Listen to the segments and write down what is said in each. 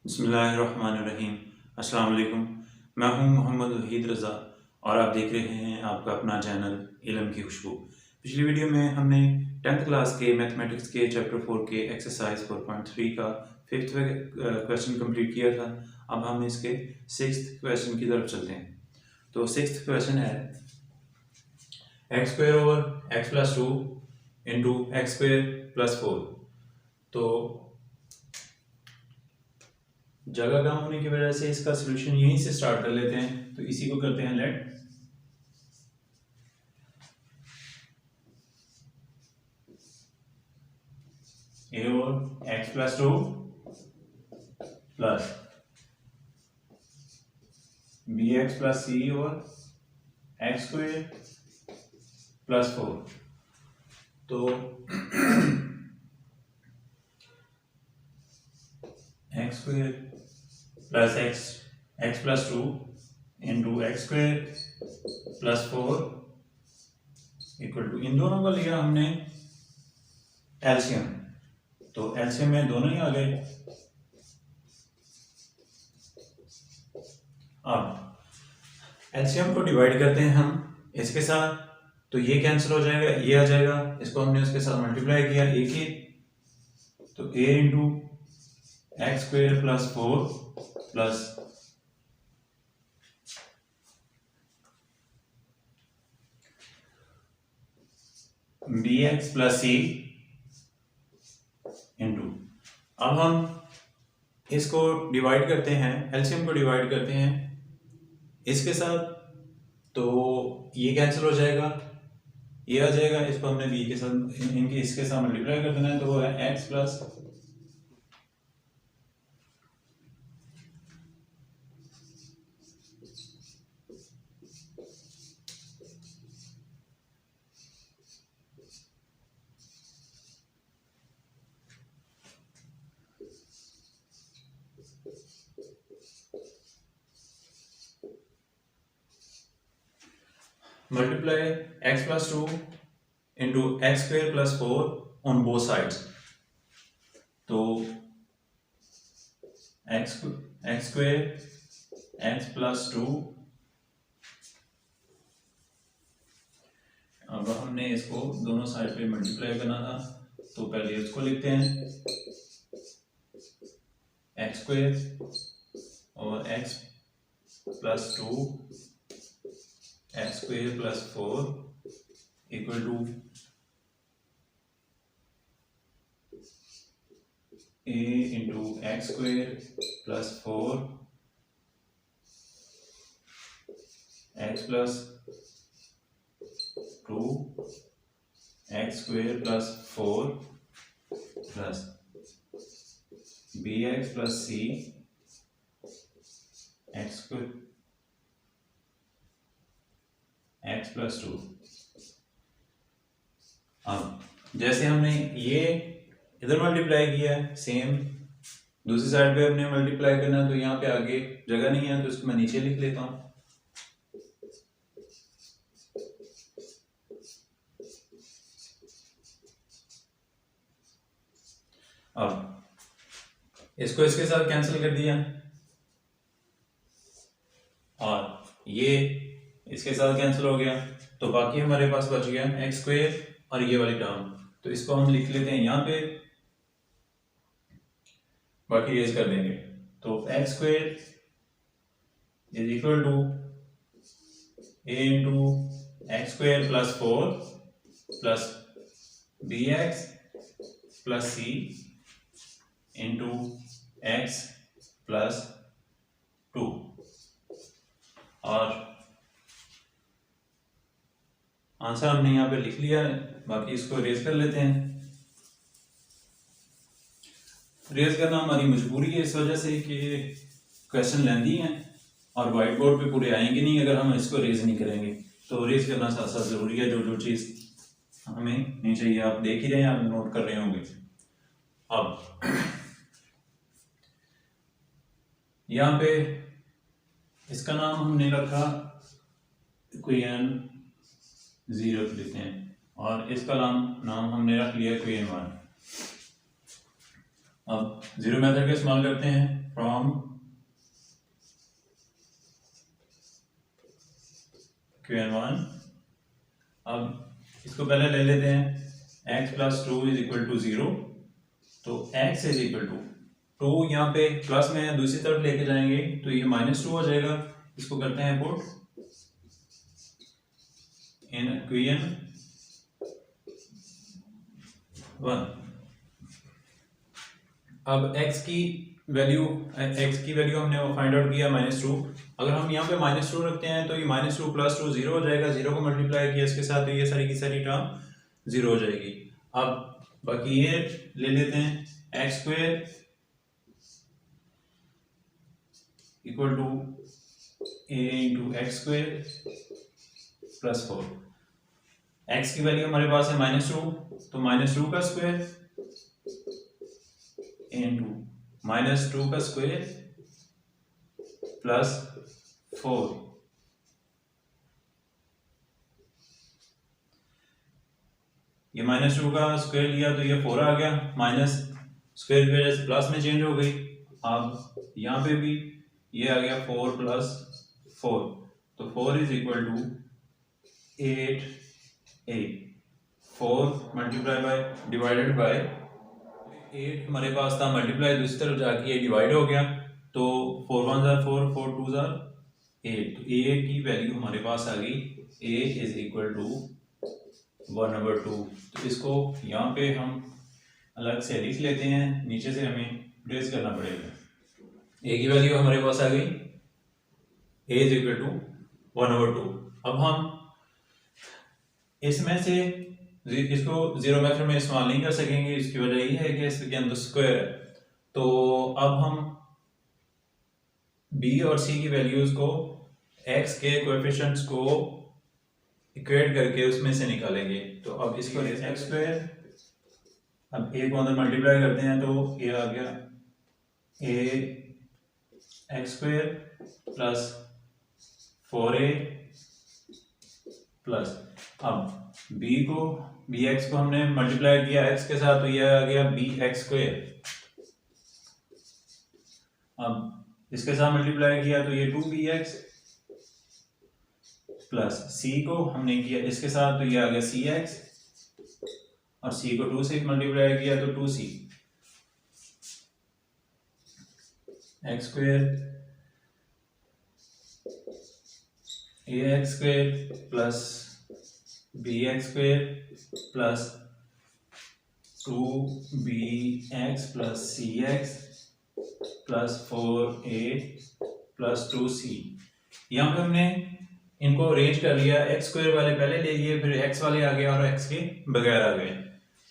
बिस्मिल्लाहिर्रहमानिर्रहीम। अस्सलाम वालेकुम। मैं हूं मोहम्मद वहीद रज़ा और आप देख रहे हैं आपका अपना चैनल इल्म की खुशबू। पिछली वीडियो में हमने 10th क्लास के मैथमेटिक्स के चैप्टर 4 के एक्सरसाइज 4.3 का 5th क्वेश्चन कंप्लीट किया था। अब हम इसके 6th क्वेश्चन की तरफ चलते हैं। तो 6th क्वेश्चन है x² over x plus 2 into x² plus 4। तो जगह कम होने की वजह से इसका सॉल्यूशन यहीं से स्टार्ट कर लेते हैं। तो इसी को करते हैं लेट a और x plus 2 plus bx plus c और x² प्लस 4। तो x² plus x plus 2 into x² plus 4 equal to, इन दोनों का लिया हमने एलसीएम। तो एलसीएम में दोनों ही आ गए। अब एलसीएम को डिवाइड करते हैं हम इसके साथ, तो ये कैंसिल हो जाएगा, ये आ जाएगा। इसको हमने उसके साथ मल्टीप्लाई किया एक ही, तो a into x² plus 4 plus bx plus c into, अब हम इसको डिवाइड करते हैं, एलसीएम को डिवाइड करते हैं इसके साथ, तो ये कैंसिल हो जाएगा, ये आ जाएगा। इसको हमने b के साथ इनके इसके साथ मल्टीप्लाई कर देना है, तो वो है x plus multiply x plus 2 into x² plus 4 on both sides. तो x² x प्लस 2, अब हमने इसको दोनों साइड पे मल्टीप्लाई करना था, तो पहले इसको लिखते हैं x² और x plus 2 x² plus 4 equal to a into x² plus 4 x plus 2 x² plus 4 plus bx plus c x plus 2। अब जैसे हमने ये इधर मल्टीप्लाई किया है, सेम दूसरी साइड पे हमने मल्टीप्लाई करना है, तो यहाँ पे आगे जगह नहीं है, तो इसको मैं नीचे लिख लेता हूँ। अब इसको इसके साथ कैंसिल कर दिया और ये इसके साथ कैंसिल हो गया, तो बाकी हमारे पास बच गया x² और ये वाली टर्म। तो इसको हम लिख लेते हैं यहाँ पे, बाकी रेज कर देंगे। तो x² is equal to a into x² plus 4 plus bx plus c into x plus 2। और आंसर हमने यहाँ पे लिख लिया है, बाकी इसको रेज कर लेते हैं। रेज करना हमारी मजबूरी है इस वजह से कि क्वेश्चन लेंदी हैं और वाइट बोर्ड पे पूरे आएंगे नहीं अगर हम इसको रेज नहीं करेंगे। तो रेज करना साथ साथ जरूरी है, जो जो चीज़ हमें नहीं चाहिए आप देख ही रहे हैं, आप नोट कर रहे होंगे। अब यहाँ पे इसका नाम हमने रखा इक्वेशन 0 लेते हैं और इसका नाम हमने रख लिया इक्वेशन 1। अब जीरो मेथड का इस्तेमाल करते हैं। From Qn1। अब इसको पहले ले लेते हैं x plus 2 is equal to 0। तो x इज इक्वल टू 2 यहाँ पे प्लस में दूसरी तरफ लेके जाएंगे तो ये -2 हो जाएगा। इसको करते हैं पुट इन Qn1। अब x की वैल्यू हमने फाइंड आउट किया -2। अगर हम यहाँ पे -2 रखते हैं तो ये -2 प्लस 2 0 हो जाएगा। 0 को मल्टीप्लाई किया इसके साथ तो ये सारी की सारी टर्म 0 हो जाएगी। अब बाकी ये ले लेते हैं x square equal to a into x square plus 4। एक्स की वैल्यू हमारे पास है -2 तो -2 का स्क्वायर इंटू -2 का स्क्वायर प्लस 4। ये -2 का स्क्वायर लिया तो ये 4 आ गया। माइनस स्क्वायर की वजह से प्लस में चेंज हो गई। अब यहाँ पे भी ये आ गया 4 प्लस 4 तो 4 is equal to 8a। 4 multiply by divided by 8 हमारे पास था, मल्टीप्लाई दूसरी तरफ जाके ये डिवाइड हो गया तो 4 1 जार 4 4 2 जार 8। तो a की वैल्यू हमारे पास आ गई a इज इक्वल टू 1/2। तो इसको यहाँ पे हम अलग से लिख लेते हैं, नीचे से हमें ट्रेस करना पड़ेगा। a की वैल्यू हमारे पास आ गई a इज इक्वल टू 1/2। अब हम इसमें से इसको जीरो मेथड में इस्तेमाल नहीं कर सकेंगे। इसकी वजह यही है कि इसके अंदर स्क्वायर है। तो अब हम b और c की वैल्यूज को x के कोएफिशिएंट्स को इक्वेट करके उसमें से निकालेंगे। तो अब इसको एक्स स्क्वायर, अब a को अंदर मल्टीप्लाई करते हैं तो ये आ गया a x square plus 4a plus, अब bx को हमने मल्टीप्लाई किया x के साथ तो ये आ गया bx स्क्वायर। अब इसके साथ मल्टीप्लाई किया तो ये 2bx प्लस c को हमने किया इसके साथ तो ये आ गया cx और c को 2 से मल्टीप्लाई किया तो 2c। X square ax square plus bx square plus 2bx plus cx plus 4a plus 2c। यहाँ पे हमने इनको अरेंज कर लिया। एक्स स्क्वायर वाले पहले ले लिए, फिर एक्स वाले आ गए और एक्स के बगैर आ गए।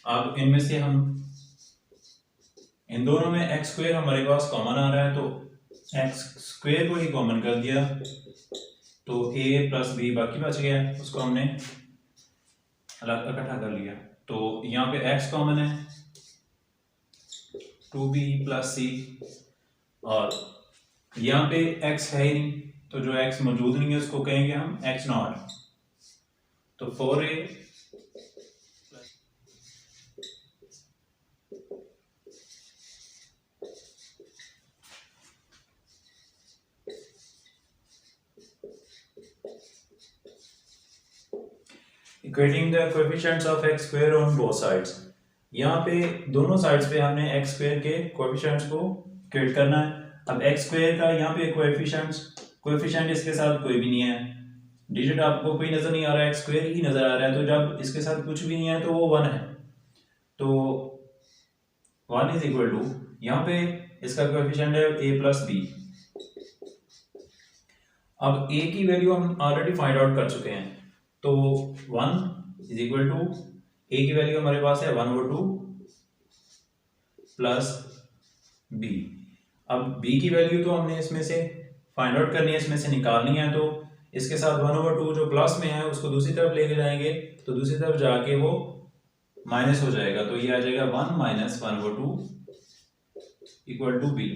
अब इनमें से हम इन दोनों में एक्स स्क्वायर हमारे पास कॉमन आ रहा है तो एक्स स्क्वायर को ही कॉमन कर दिया तो a प्लस b बाकी बच गया, उसको हमने अलग इकट्ठा कर लिया। तो यहाँ पे x कॉमन है 2b प्लस c और यहाँ पे x है ही नहीं तो जो x मौजूद नहीं है उसको कहेंगे हम x नॉट। तो 4a equating the coefficients of x square on both sides. यहाँ पे दोनों साइड्स पे हमने x स्क्वायर के कोएफिशिएंट्स को इक्वेट करना है। अब x स्क्वायर का यहाँ पे कोएफिशिएंट इसके साथ कोई भी नहीं है, डिजिट आपको कोई नजर नहीं आ रहा है, x स्क्वायर ही नजर आ रहा है। तो जब इसके साथ कुछ भी नहीं है तो वो 1 है। तो 1 इज इक्वल टू यहाँ पे इसका कोएफिशिएंट है a प्लस b। अब a की वैल्यू हम ऑलरेडी फाइंड आउट कर चुके हैं तो 1 इज इक्वल टू a की वैल्यू हमारे पास है 1/2 प्लस b। अब b की वैल्यू तो हमने इसमें से फाइंड आउट करनी है, इसमें से निकालनी है। तो इसके साथ 1/2 जो प्लस में है उसको दूसरी तरफ लेके जाएंगे तो दूसरी तरफ जाके वो माइनस हो जाएगा। तो ये आ जाएगा 1 माइनस 1/2 इक्वल टू b।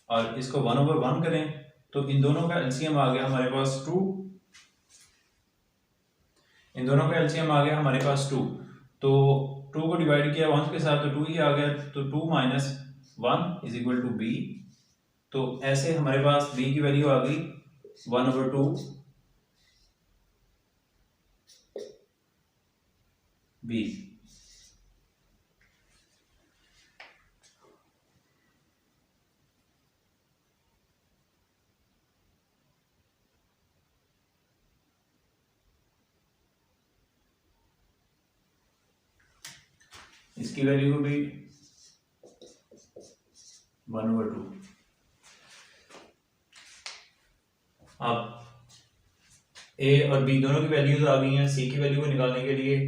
और इसको 1/1 करें तो इन दोनों का एलसीएम आ गया हमारे पास 2। इन दोनों का एलसीएम आ गया हमारे पास 2। तो 2 को डिवाइड किया 1 के साथ तो 2 ही आ गया। तो 2 minus 1 is equal to b तो ऐसे हमारे पास b की वैल्यू आ गई 1/2 b। इसकी वैल्यू भी 1/2। अब a और b दोनों की वैल्यूज आ गई हैं। c की वैल्यू को निकालने के लिए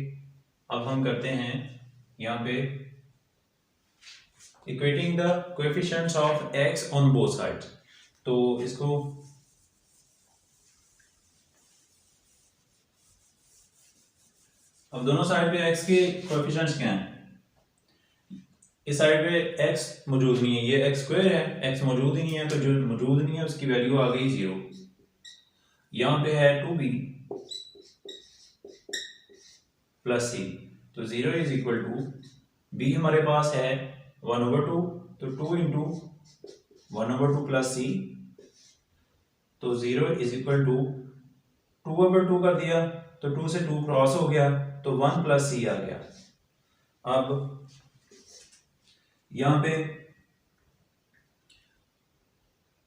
अब हम करते हैं यहाँ पे equating the coefficients of x on both sides. तो इसको अब दोनों साइड पे x के कोएफिशिएंट्स क्या हैं? इस साइड पे x मौजूद नहीं है, ये x स्क्वायर है, x मौजूद ही नहीं है, तो जो मौजूद नहीं है उसकी वैल्यू आ गई 0। यहाँ पे है 2b प्लस c, तो 0 इज इक्वल टू b हमारे पास है 1/2, तो 2 इंटू 1/2 प्लस c, तो 0 इज इक्वल टू 2/2 कर दिया तो 2 से 2 क्रॉस हो गया तो 1 प्लस c आ गया। अब यहाँ पे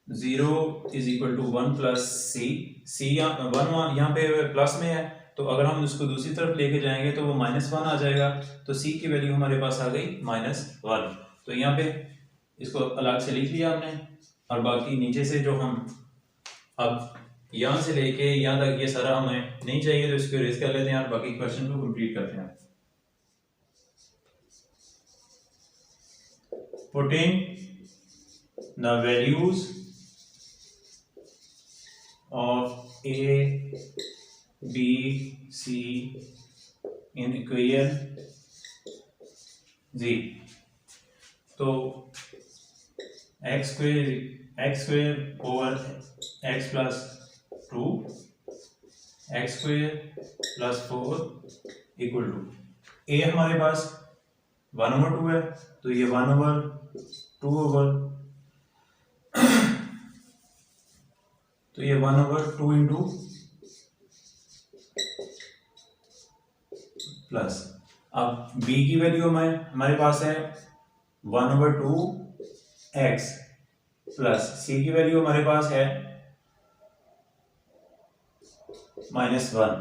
0 is equal to 1 plus c, one यहाँ पे प्लस में है, तो अगर हम उसको दूसरी तरफ लेके जाएंगे तो वो -1 आ जाएगा, तो c की वैल्यू हमारे पास आ गई -1। तो यहाँ पे इसको अलग से लिख लिया हमने, और बाकी नीचे से जो हम अब यहाँ से लेके यहाँ तक ये सारा हमें नहीं चाहिए, तो इसको इरेज कर लेते हैं और बाकी क्वेश्चन को कंप्लीट करते हैं। Putting the values of a, b, c in equation z, तो x square over x plus 2, x square plus 4 equal to a हमारे पास 1/2 है, तो ये 1/2 इंटू प्लस। अब b की वैल्यू हमारे पास है 1/2 x प्लस c की वैल्यू हमारे पास है -1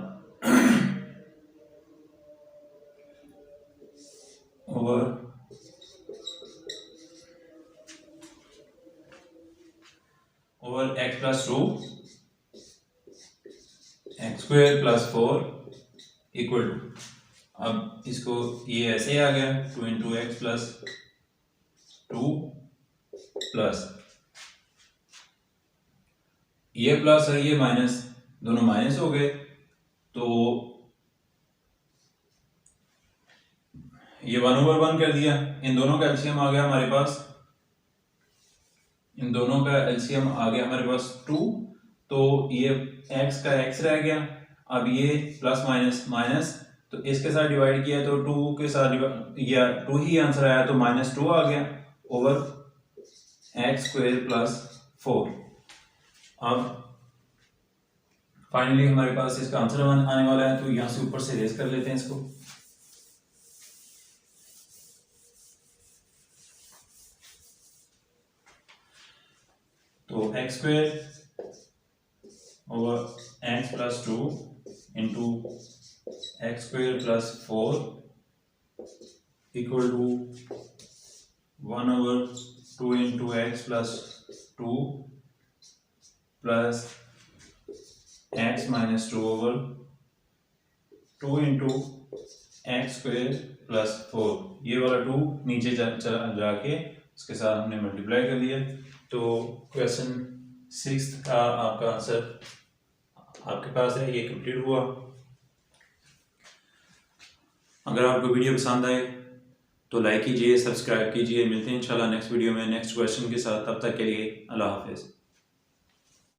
over x plus 2 x square plus 4 equal to, अब इसको ये ऐसे आ गया 2 इंटू एक्स प्लस 2 प्लस ये प्लस और ये माइनस, दोनों माइनस हो गए, तो ये 1/1 कर दिया। इन दोनों का एलसीएम आ गया हमारे पास, इन दोनों का एलसीएम आ गया हमारे पास 2, तो ये x का x रह गया। अब ये प्लस माइनस माइनस, तो इसके साथ डिवाइड किया तो 2 के साथ या 2 ही आंसर आया, तो -2 आ गया ओवर x स्क्वायर प्लस 4। अब फाइनली हमारे पास इसका आंसर आने वाला है, तो यहां से ऊपर से रेज कर लेते हैं इसको। तो x square over x plus 2 into x square plus 4 equal to 1/2 into x plus 2 plus x minus 2 over 2 into x square plus 4। ये वाला 2 नीचे जाके इसके साथ हमने मल्टीप्लाई कर दिया, तो क्वेश्चन 6 का आपका आंसर आपके पास है, ये कंप्लीट हुआ। अगर आपको वीडियो पसंद आए तो लाइक कीजिए, सब्सक्राइब कीजिए। मिलते हैं इंशाल्लाह नेक्स्ट वीडियो में नेक्स्ट क्वेश्चन के साथ, तब तक के लिए अल्लाह हाफिज़।